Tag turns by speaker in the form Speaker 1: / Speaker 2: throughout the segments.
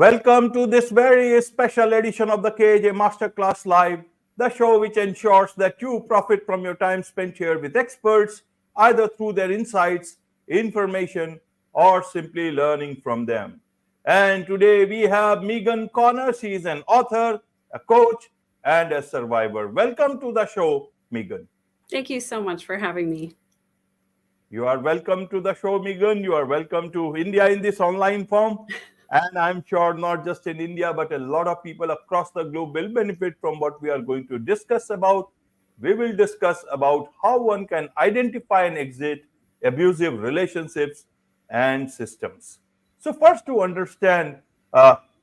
Speaker 1: Welcome to this very special edition of the KAJ Masterclass Live, the show which ensures that you profit from your time spent here with experts, either through their insights, information, or simply learning from them. And today we have Megan Connor. She is an author, a coach, and a survivor. Welcome to the show, Megan.
Speaker 2: Thank you so much for having me.
Speaker 1: You are welcome to the show, Megan. You are welcome to India in this online form. And I'm sure not just in India, but a lot of people across the globe will benefit from what we are going to discuss about. We will discuss about how one can identify and exit abusive relationships and systems. So first to understand,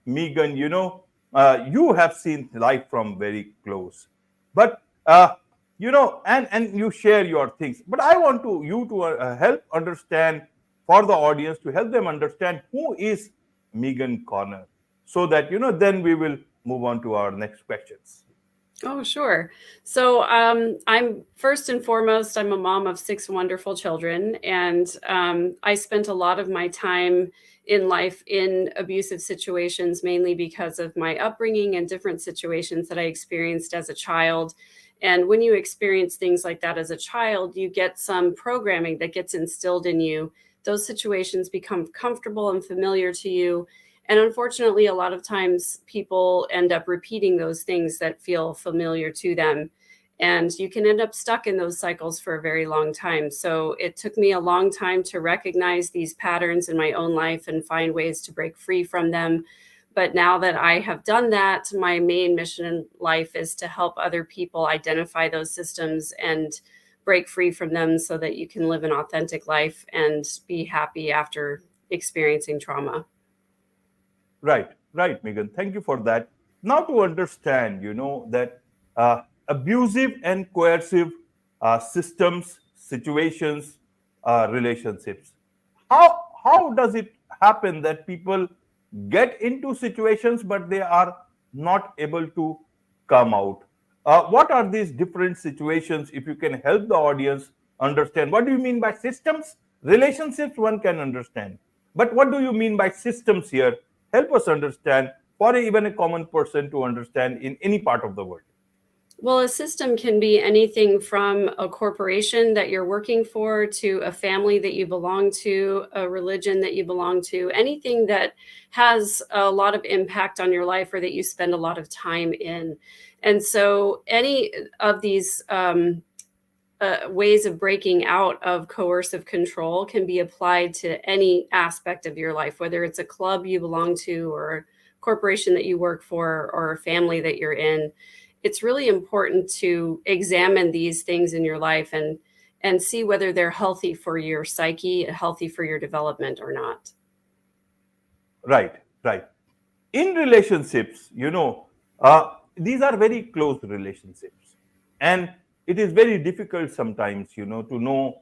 Speaker 1: Megan, you have seen life from very close. But and you share your things, but I want you to help understand, for the audience, to help them understand who is Megan Connor, so that then we will move on to our next questions.
Speaker 2: Oh, sure. So I'm first and foremost, I'm a mom of 6 wonderful children, and I spent a lot of my time in life in abusive situations, mainly because of my upbringing and different situations that I experienced as a child. And when you experience things like that as a child, you get some programming that gets instilled in you. Those situations become comfortable and familiar to you. And unfortunately, a lot of times people end up repeating those things that feel familiar to them. And you can end up stuck in those cycles for a very long time. So it took me a long time to recognize these patterns in my own life and find ways to break free from them. But now that I have done that, my main mission in life is to help other people identify those systems and break free from them so that you can live an authentic life and be happy after experiencing trauma.
Speaker 1: Right, Megan. Thank you for that. Now to understand, that abusive and coercive systems, situations, relationships. How does it happen that people get into situations but they are not able to come out? What are these different situations? If you can help the audience understand, what do you mean by systems? Relationships, one can understand. But what do you mean by systems here? Help us understand, for even a common person to understand in any part of the world.
Speaker 2: Well, a system can be anything from a corporation that you're working for, to a family that you belong to, a religion that you belong to, anything that has a lot of impact on your life or that you spend a lot of time in. And so any of these ways of breaking out of coercive control can be applied to any aspect of your life, whether it's a club you belong to or a corporation that you work for or a family that you're in. It's really important to examine these things in your life and see whether they're healthy for your psyche, healthy for your development or not.
Speaker 1: Right. In relationships, these are very close relationships. And it is very difficult sometimes, to know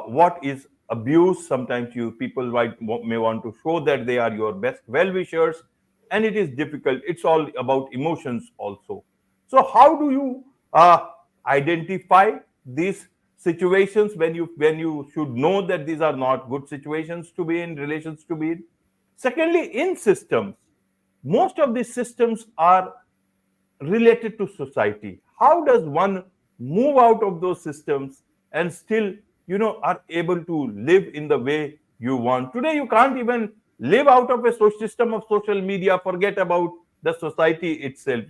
Speaker 1: what is abuse. Sometimes people may want to show that they are your best well-wishers, and it is difficult. It's all about emotions also. So how do you identify these situations when you should know that these are not good situations to be in, relations to be in? Secondly, in systems, most of these systems are related to society. How does one move out of those systems and still, are able to live in the way you want? Today, you can't even live out of a system of social media. Forget about the society itself.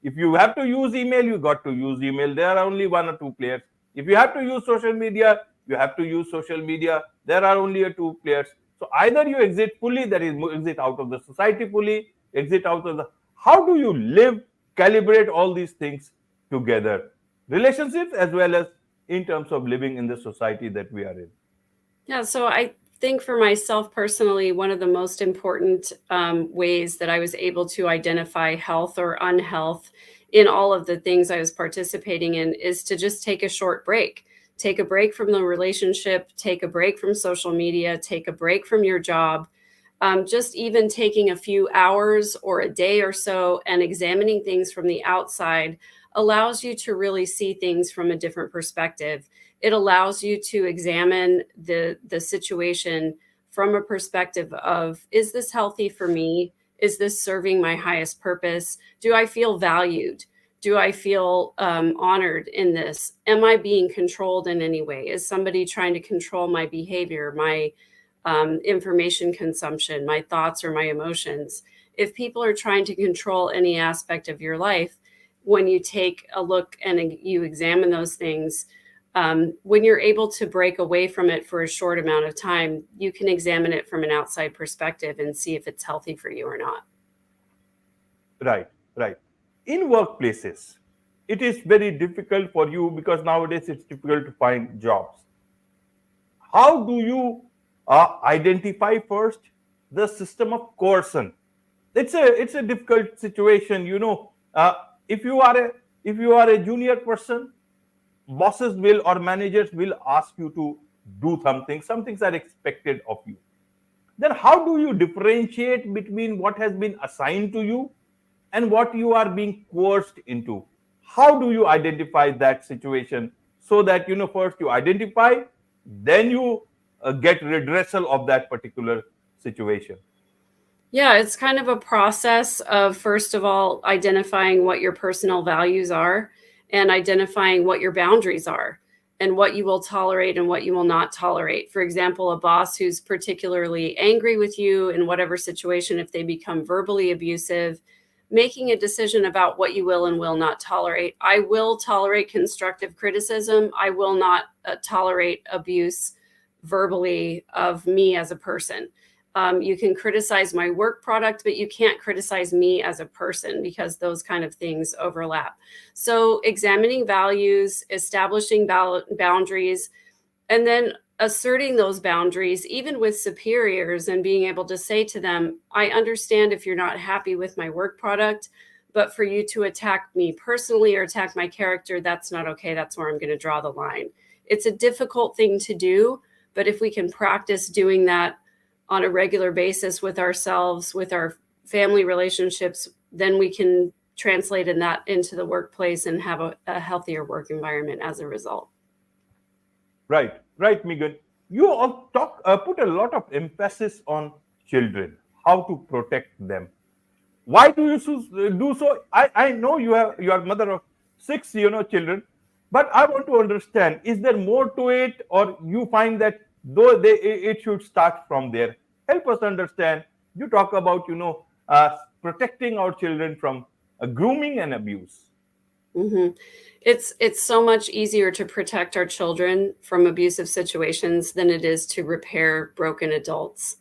Speaker 1: If you have to use email, you got to use email. There are only 1 or 2 players. If you have to use social media, you have to use social media. There are only 2 players. So either you exit fully, that is, exit out of the society fully, exit out of the. How do you live, calibrate all these things together? Relationships as well as in terms of living in the society that we are in.
Speaker 2: Yeah, so I think for myself personally, one of the most important ways that I was able to identify health or unhealth in all of the things I was participating in is to just take a short break. Take a break from the relationship, take a break from social media, take a break from your job. Just even taking a few hours or a day or so and examining things from the outside allows you to really see things from a different perspective. It allows you to examine the situation from a perspective of, is this healthy for me? Is this serving my highest purpose? Do I feel valued? Do I feel honored in this? Am I being controlled in any way? Is somebody trying to control my behavior, my information consumption, my thoughts, or my emotions? If people are trying to control any aspect of your life, when you take a look and you examine those things, when you're able to break away from it for a short amount of time, you can examine it from an outside perspective and see if it's healthy for you or not.
Speaker 1: Right, right. In workplaces, it is very difficult for you because nowadays it's difficult to find jobs. How do you identify first the system of coercion? It's a difficult situation. If you are a junior person, bosses will or managers will ask you to do something. Some things are expected of you. Then how do you differentiate between what has been assigned to you and what you are being coerced into? How do you identify that situation so that first you identify, then you get redressal of that particular situation?
Speaker 2: Yeah, it's kind of a process of, first of all, identifying what your personal values are and identifying what your boundaries are and what you will tolerate and what you will not tolerate. For example, a boss who's particularly angry with you in whatever situation, if they become verbally abusive, making a decision about what you will and will not tolerate. I will tolerate constructive criticism. I will not tolerate abuse verbally of me as a person. You can criticize my work product, but you can't criticize me as a person because those kind of things overlap. So examining values, establishing boundaries, and then asserting those boundaries, even with superiors, and being able to say to them, I understand if you're not happy with my work product, but for you to attack me personally or attack my character, that's not okay. That's where I'm going to draw the line. It's a difficult thing to do, but if we can practice doing that on a regular basis with ourselves, with our family relationships, then we can translate that into the workplace and have a healthier work environment as a result.
Speaker 1: Right, right, Megan. You all put a lot of emphasis on children, how to protect them. Why do you do so? I know you are mother of 6 children, but I want to understand: is there more to it, or you find that though it should start from there? Help us understand. You talk about protecting our children from grooming and abuse.
Speaker 2: Mm-hmm. It's so much easier to protect our children from abusive situations than it is to repair broken adults.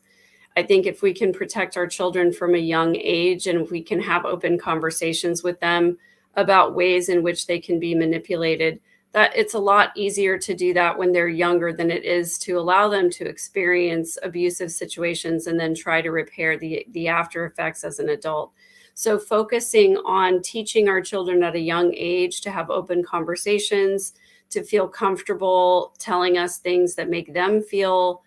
Speaker 2: I think if we can protect our children from a young age and if we can have open conversations with them about ways in which they can be manipulated, that it's a lot easier to do that when they're younger than it is to allow them to experience abusive situations and then try to repair the after effects as an adult. So focusing on teaching our children at a young age to have open conversations, to feel comfortable telling us things that make them feel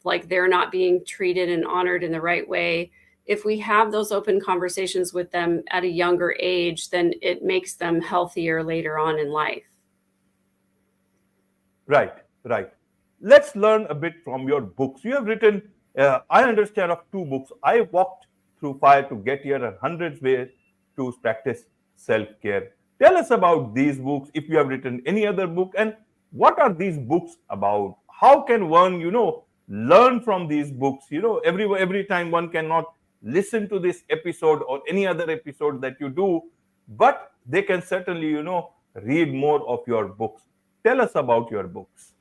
Speaker 2: like they're not being treated and honored in the right way. If we have those open conversations with them at a younger age, then it makes them healthier later on in life.
Speaker 1: Right, right. Let's learn a bit from your books. You have written, I understand, of 2 books. I walked through fire to get here, and hundreds ways to practice self-care. Tell us about these books, if you have written any other book, and what are these books about? How can one, learn from these books? Every time one cannot listen to this episode or any other episode that you do, but they can certainly, read more of your books. Tell us about your books.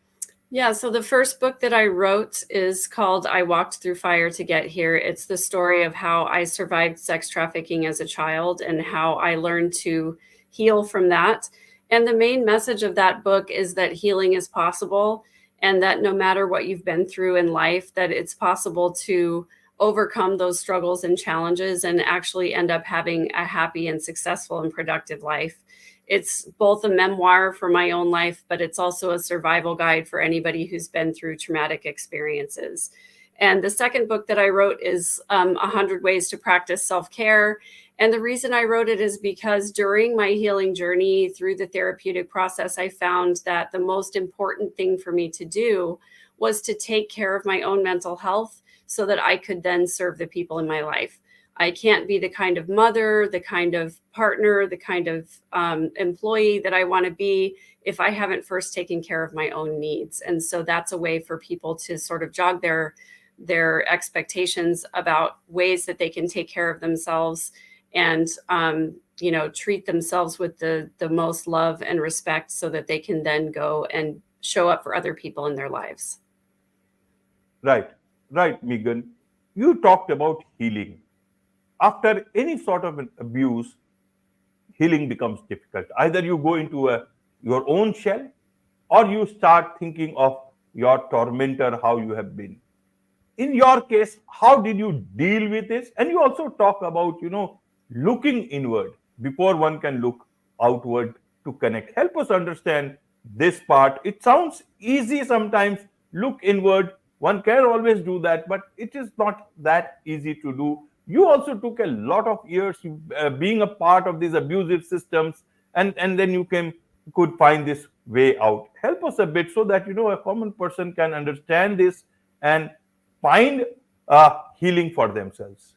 Speaker 2: Yeah, so the first book that I wrote is called I Walked Through Fire to Get Here. It's the story of how I survived sex trafficking as a child and how I learned to heal from that. And the main message of that book is that healing is possible and that no matter what you've been through in life, that it's possible to overcome those struggles and challenges and actually end up having a happy and successful and productive life. It's both a memoir for my own life, but it's also a survival guide for anybody who's been through traumatic experiences. And the second book that I wrote is 100 Ways to Practice Self-Care. And the reason I wrote it is because during my healing journey through the therapeutic process, I found that the most important thing for me to do was to take care of my own mental health so that I could then serve the people in my life. I can't be the kind of mother, the kind of partner, the kind of employee that I want to be if I haven't first taken care of my own needs. And so that's a way for people to sort of jog their expectations about ways that they can take care of themselves and treat themselves with the most love and respect so that they can then go and show up for other people in their lives.
Speaker 1: Right, right, Megan. You talked about healing. After any sort of an abuse, healing becomes difficult. Either you go into your own shell, or you start thinking of your tormentor, how you have been. In your case, how did you deal with this? And you also talk about, looking inward before one can look outward to connect. Help us understand this part. It sounds easy sometimes. Look inward. One can always do that, but it is not that easy to do. You also took a lot of years being a part of these abusive systems, and then you could find this way out. Help us a bit so that a common person can understand this and find healing for themselves.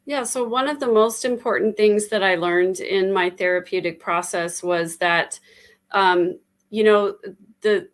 Speaker 2: Yeah, so one of the most important things that I learned in my therapeutic process was that, um, you know, the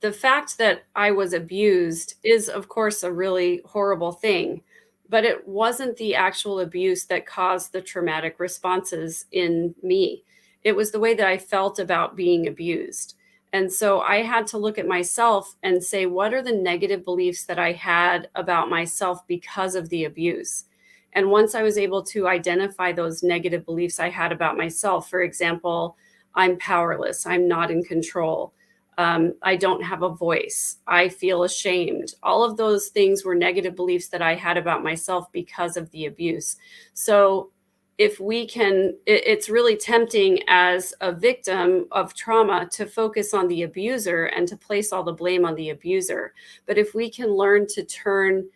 Speaker 2: the fact that I was abused is, of course, a really horrible thing, but it wasn't the actual abuse that caused the traumatic responses in me. It was the way that I felt about being abused. And so I had to look at myself and say, what are the negative beliefs that I had about myself because of the abuse? And once I was able to identify those negative beliefs I had about myself, for example, I'm powerless, I'm not in control, I don't have a voice, I feel ashamed. All of those things were negative beliefs that I had about myself because of the abuse. So, if we can, it's really tempting as a victim of trauma to focus on the abuser and to place all the blame on the abuser. But if we can learn to turn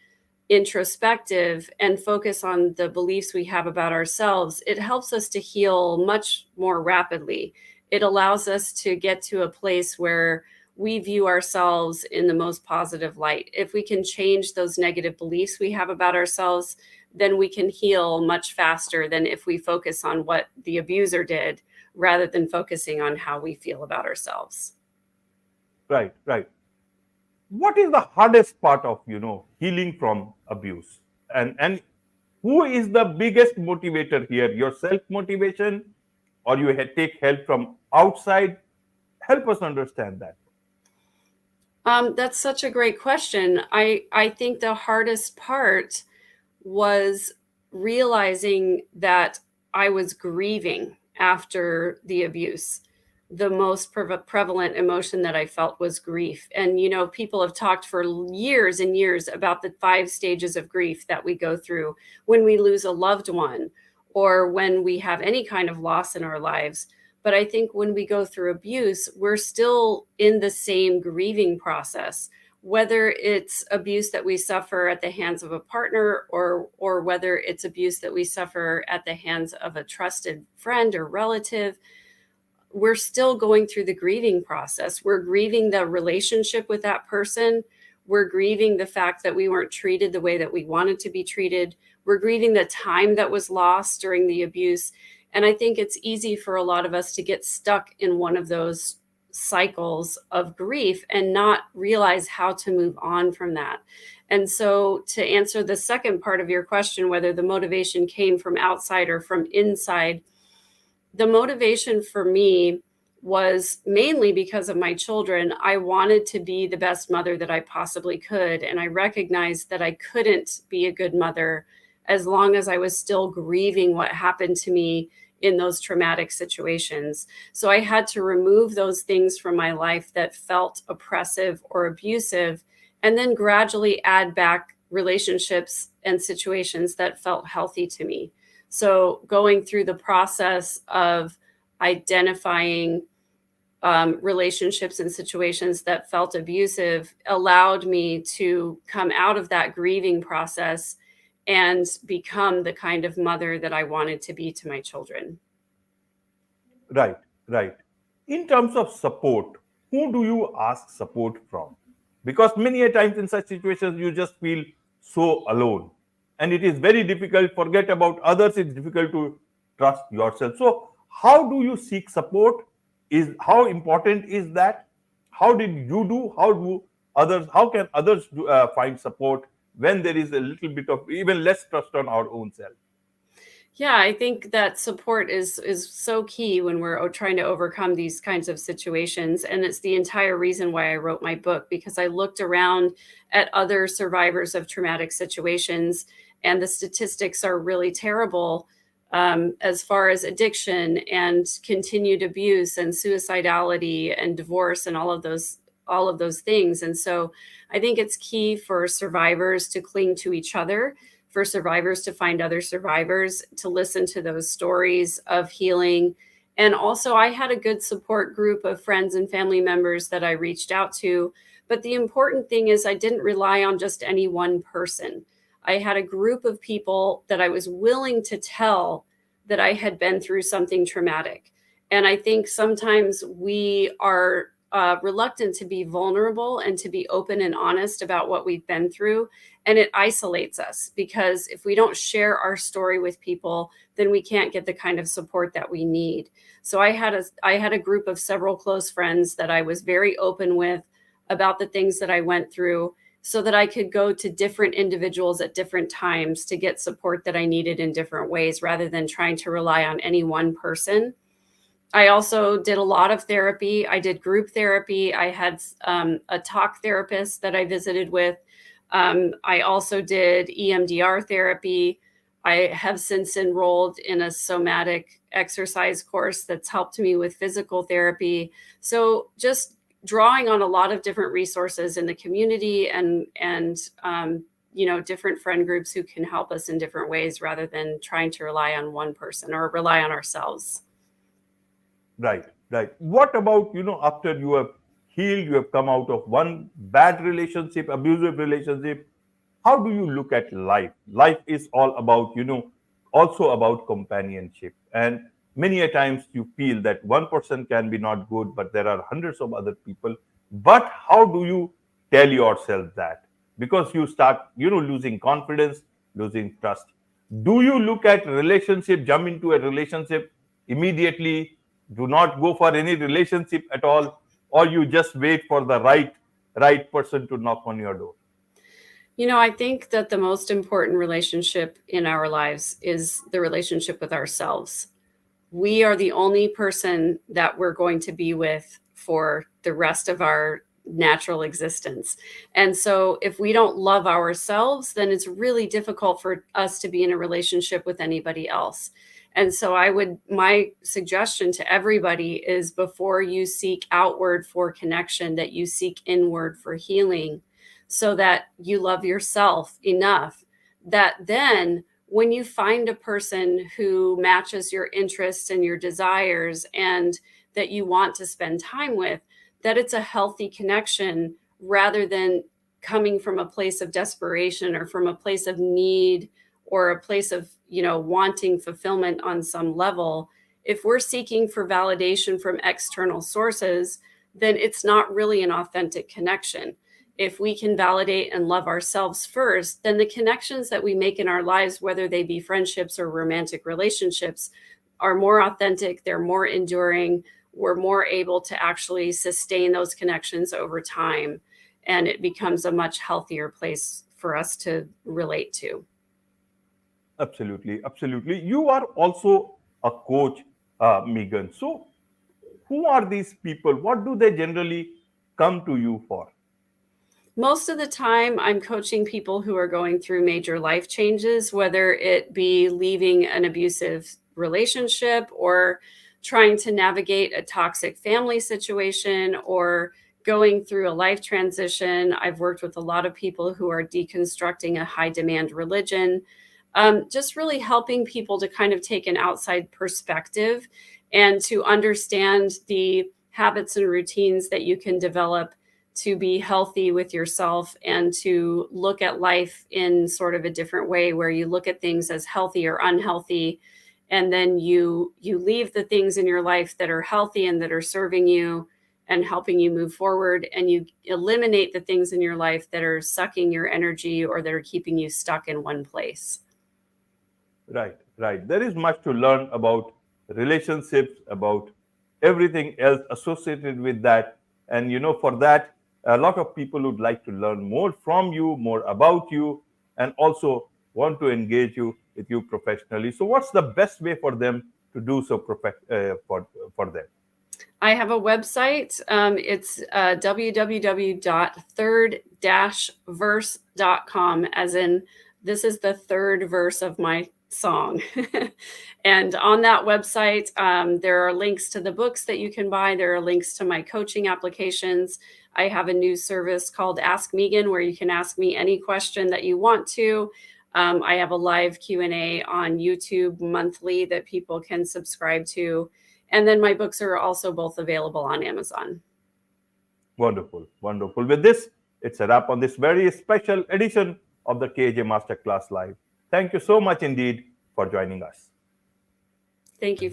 Speaker 2: introspective and focus on the beliefs we have about ourselves, it helps us to heal much more rapidly. It allows us to get to a place where we view ourselves in the most positive light. If we can change those negative beliefs we have about ourselves, then we can heal much faster than if we focus on what the abuser did rather than focusing on how we feel about ourselves.
Speaker 1: Right, right. What is the hardest part of healing from abuse? And who is the biggest motivator here? Your self motivation, or you take help from outside? Help us understand that.
Speaker 2: That's such a great question. I think the hardest part was realizing that I was grieving after the abuse. The most prevalent emotion that I felt was grief. And, people have talked for years and years about the 5 stages of grief that we go through when we lose a loved one or when we have any kind of loss in our lives. But I think when we go through abuse, we're still in the same grieving process, whether it's abuse that we suffer at the hands of a partner or whether it's abuse that we suffer at the hands of a trusted friend or relative. We're still going through the grieving process. We're grieving the relationship with that person. We're grieving the fact that we weren't treated the way that we wanted to be treated. We're grieving the time that was lost during the abuse. And I think it's easy for a lot of us to get stuck in one of those cycles of grief and not realize how to move on from that. And so, to answer the second part of your question, whether the motivation came from outside or from inside, the motivation for me was mainly because of my children. I wanted to be the best mother that I possibly could. And I recognized that I couldn't be a good mother as long as I was still grieving what happened to me in those traumatic situations. So I had to remove those things from my life that felt oppressive or abusive, and then gradually add back relationships and situations that felt healthy to me. So going through the process of identifying relationships and situations that felt abusive allowed me to come out of that grieving process and become the kind of mother that I wanted to be to my children.
Speaker 1: Right, right. In terms of support, who do you ask support from? Because many a times in such situations, you just feel so alone. and it is very difficult. Forget about others. It's difficult to trust yourself. So, how do you seek support? Is how important is that? How did you do? How do others? How can others find support when there is a little bit of even less trust on our own self?
Speaker 2: Yeah, I think that support is so key when we're trying to overcome these kinds of situations, and it's the entire reason why I wrote my book, because I looked around at other survivors of traumatic situations, and the statistics are really terrible, as far as addiction and continued abuse and suicidality and divorce and all of those things. And so I think it's key for survivors to cling to each other, for survivors to find other survivors, to listen to those stories of healing. And also, I had a good support group of friends and family members that I reached out to. But the important thing is, I didn't rely on just any one person. I had a group of people that I was willing to tell that I had been through something traumatic. And I think sometimes we are reluctant to be vulnerable and to be open and honest about what we've been through. And it isolates us, because if we don't share our story with people, then we can't get the kind of support that we need. So I had a group of several close friends that I was very open with about the things that I went through, so that I could go to different individuals at different times to get support that I needed in different ways, rather than trying to rely on any one person. I also did a lot of therapy. I did group therapy. I had a talk therapist that I visited with. I also did EMDR therapy. I have since enrolled in a somatic exercise course that's helped me with physical therapy. So just drawing on a lot of different resources in the community, and different friend groups who can help us in different ways, rather than trying to rely on one person or rely on ourselves.
Speaker 1: Right, right. What about, after you have healed, you have come out of one bad relationship, abusive relationship, how do you look at life? Life is all about, also about companionship. And many a times you feel that one person can be not good, but there are hundreds of other people. But how do you tell yourself that? Because you start, losing confidence, losing trust. Do you look at relationship, jump into a relationship immediately, do not go for any relationship at all, or you just wait for the right person to knock on your door?
Speaker 2: I think that the most important relationship in our lives is the relationship with ourselves. We are the only person that we're going to be with for the rest of our natural existence. And so if we don't love ourselves, then it's really difficult for us to be in a relationship with anybody else. And so my suggestion to everybody is, before you seek outward for connection, that you seek inward for healing, so that you love yourself enough that then when you find a person who matches your interests and your desires, and that you want to spend time with, that it's a healthy connection, rather than coming from a place of desperation or from a place of need, or a place of, wanting fulfillment on some level. If we're seeking for validation from external sources, then it's not really an authentic connection. If we can validate and love ourselves first, then the connections that we make in our lives, whether they be friendships or romantic relationships, are more authentic, they're more enduring, we're more able to actually sustain those connections over time, and it becomes a much healthier place for us to relate to.
Speaker 1: Absolutely, absolutely. You are also a coach, Megan. So, who are these people? What do they generally come to you for?
Speaker 2: Most of the time, I'm coaching people who are going through major life changes, whether it be leaving an abusive relationship, or trying to navigate a toxic family situation, or going through a life transition. I've worked with a lot of people who are deconstructing a high demand religion, just really helping people to kind of take an outside perspective and to understand the habits and routines that you can develop to be healthy with yourself, and to look at life in sort of a different way, where you look at things as healthy or unhealthy, and then you leave the things in your life that are healthy and that are serving you, and helping you move forward, and you eliminate the things in your life that are sucking your energy or that are keeping you stuck in one place.
Speaker 1: Right, right. There is much to learn about relationships, about everything else associated with that. And, for that, a lot of people would like to learn more from you, more about you, and also want to engage with you professionally. So, what's the best way for them to do so for them?
Speaker 2: I have a website. It's www.third-verse.com, as in this is the third verse of my song. And on that website, there are links to the books that you can buy. There are links to my coaching applications. I have a new service called Ask Megan, where you can ask me any question that you want to. I have a live Q&A on YouTube monthly that people can subscribe to. And then my books are also both available on Amazon.
Speaker 1: Wonderful, wonderful. With this, it's a wrap on this very special edition of the KAJ Masterclass Live. Thank you so much indeed for joining us.
Speaker 2: Thank you.